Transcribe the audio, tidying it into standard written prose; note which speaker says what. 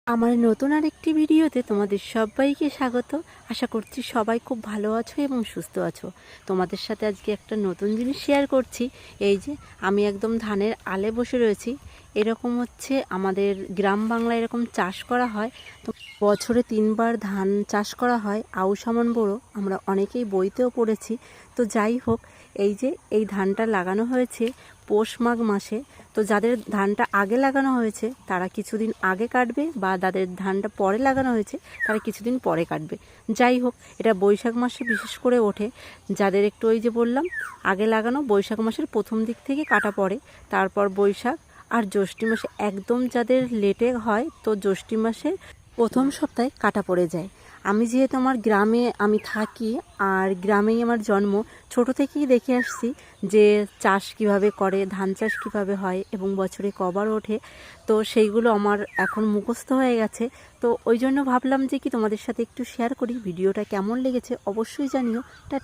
Speaker 1: আমার নতুন আরেকটি ভিডিওতে তোমাদের সবাইকে স্বাগত। আশা করছি সবাই খুব ভালো আছো এবং সুস্থ আছো। তোমাদের সাথে আজকে একটা নতুন জিনিস শেয়ার করছি। এই যে আমি একদম ধানের আলে বসে রয়েছি। এরকম হচ্ছে আমাদের গ্রাম বাংলায় এরকম চাষ করা হয়। তো বছরে 3বার ধান চাষ করা হয়, আউশ আমন বোরো। আমরা অনেকেই বইতেও পড়েছি। তো যাই হোক, এই ধানটা লাগানো হয়েছে পৌষ মাঘ মাসে। তো যাদের ধানটা আগে লাগানো হয়েছে তারা কিছুদিন আগে কাটবে, বা যাদের ধানটা পরে লাগানো হয়েছে তারা কিছুদিন পরে কাটবে। যাই হোক, এটা বৈশাখ মাসে বিশেষ করে ওঠে। যাদের একটু ওই যে বললাম আগে লাগানো, বৈশাখ মাসের প্রথম দিক থেকে কাটা পড়ে, তারপর বৈশাখ আর জ্যৈষ্ঠী মাসে একদম যাদের লেটে হয়, তো জ্যৈষ্ঠী মাসে প্রথম সপ্তাহে কাটা পড়ে যায়। আমি যেহেতু আমার গ্রামে আমি থাকি, আর গ্রামেই আমার জন্ম, ছোট থেকেই দেখে আসছি যে চাষ কিভাবে করে, ধান চাষ কিভাবে হয় এবং বছরে কবার ওঠে। তো সেইগুলো আমার এখন মুখস্থ হয়ে গেছে। তো ওই জন্য ভাবলাম যে কি তোমাদের সাথে একটু শেয়ার করি। ভিডিওটা কেমন লেগেছে অবশ্যই জানিও। টাটা।